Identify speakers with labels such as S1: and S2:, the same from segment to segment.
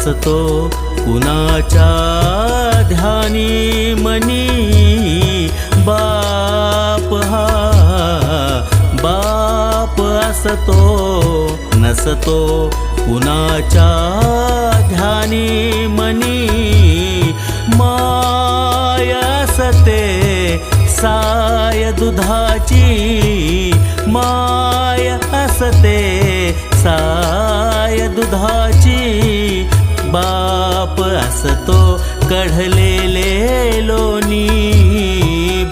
S1: नसतो कुणाच्या ध्यानी मनी बाप हा बाप असतो नसतो कुणाच्या ध्यानी मनी माय असते साय दुधाची माय असते साय दुधाची बाप असतो कढलेले लोणी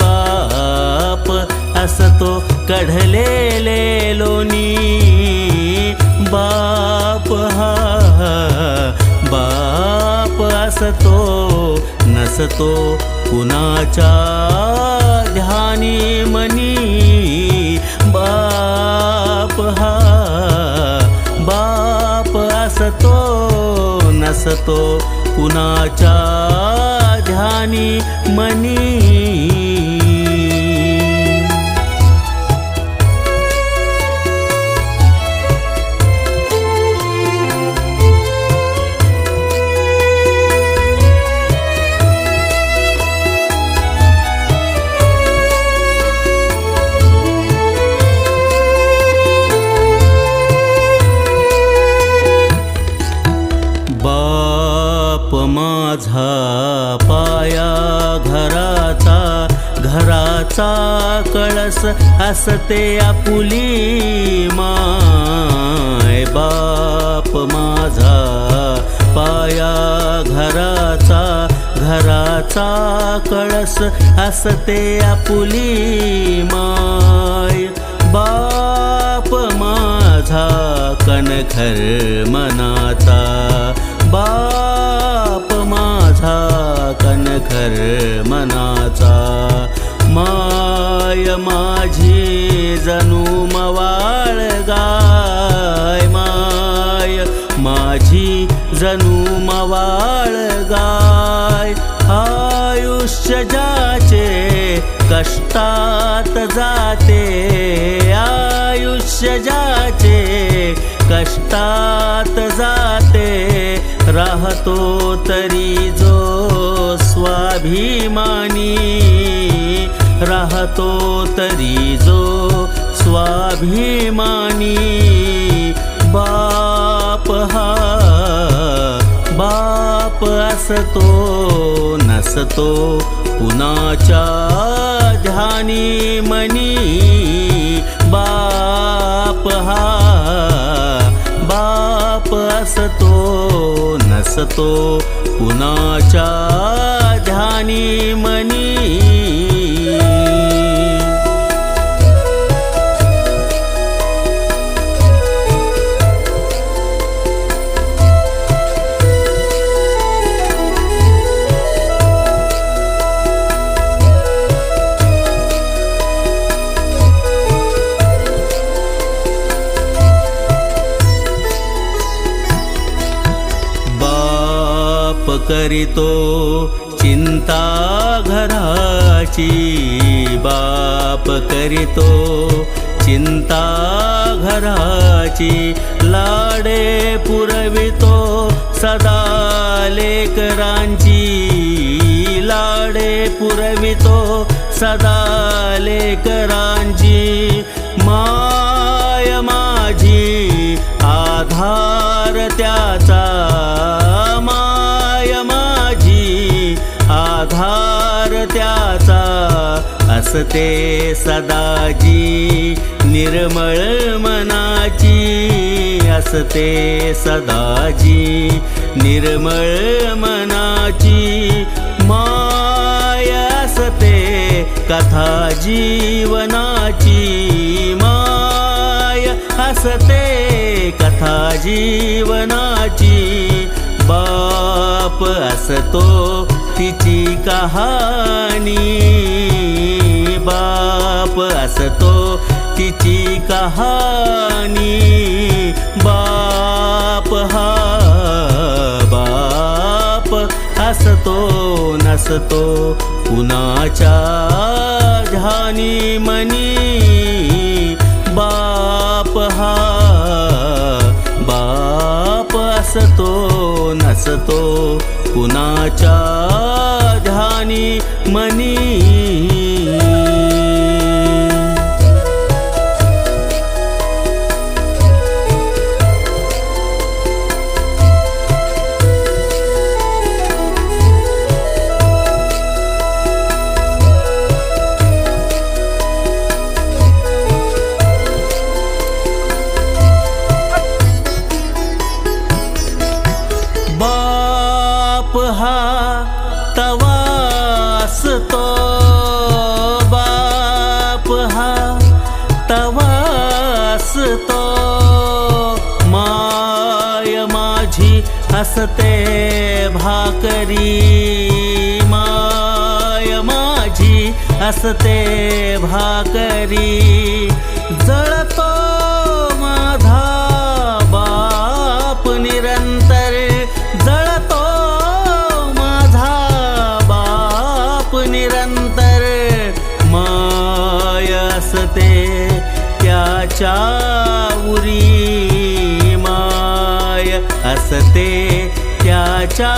S1: बाप असतो कढलेले लोणी बाप हा बाप असतो नसतो कुणाच्या ध्यानी मनी बाप हा बाप असतो नसतो कुणाच्या ध्यानी मनी माझा पाया घराचा कळस असते आपुली माय बाप माझा पाया घराचा कळस असते आपुली माय बाप माझा कणखर मनाचा बाप माझा कणखर मनाचा माय माझी जणू मवाळ गाय माय माझी जणू मवाळ गाय आयुष्य ज्याचे कष्टात जाते आयुष्य ज्याचे कष्टात जाते राहतो तरी जो स्वाभिमानी राहतो तरी जो स्वाभिमानी बाप हा बाप असतो नसतो कुणाच्या ध्यानी मनी बाप हा बाप असतो नसतो कुणाच्या ध्यानी मनी करीतो चिंता घराची बाप करीतो चिंता घराची लाडे पुरवितो सदा लेकरांची लाडे पुरवितो सदा लेकरांची माय माझी आधार त्याचा आधार त्याचा असते सदाजी निर्मळ मनाची असते सदाजी निर्मळ मनाची माय असते कथा जीवनाची माय असते कथा जीवनाची बाप असतो तिची कहाणी बाप असतो तिची कहाणी बाप हा बाप असतो नसतो कुणाच्या ध्यानी मनी बाप हा बाप असतो नसतो नसतो कुणाच्या ध्यानी मनी बाप हा तवासतो बाप हा तवासतो माय माझी हसते भाकरी माय माझी हसते भाकरी जळतो माझा बाप निरंतर जळतो माझा बाप निरंतर माय असते त्याच्या उरी माय असते त्याच्या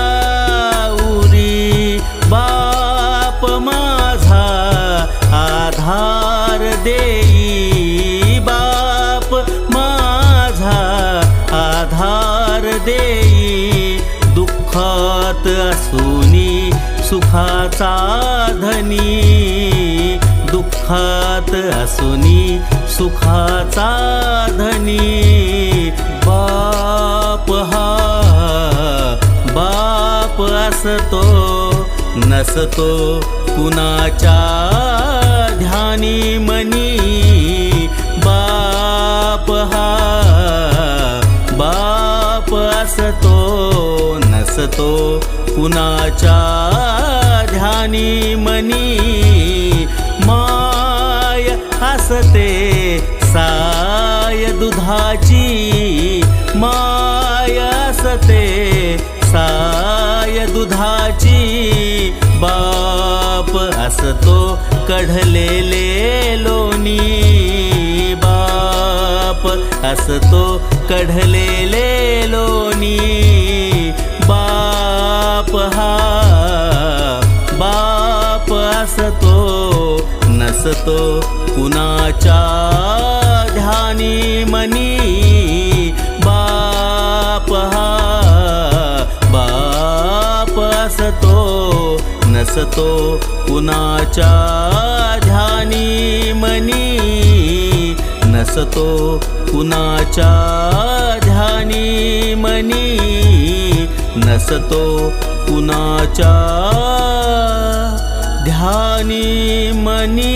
S1: उरी बाप माझा आधार देई बाप माझा आधार देई दुःखात असुनी सुखाचा धनी दुःखात असुनी सुखाचा धनी बाप हा बाप असतो नसतो कुणाच्या ध्यानी मनी बाप हा बाप असतो नसतो कुणाच्या ध्यानी मनी माय हसते साय दुधाची माय असते साय दुधाची बाप असतो कढलेले लोणी बाप असतो कढलेले लोणी बाप हा बाप असतो नसतो कुणाच्या ध्यानी मनी बाप हा बाप असतो नसतो कुणाच्या ध्यानी मनी नसतो कुणाच्या ध्यानी मनी नसतो कुणाच्या ध्यानी मनी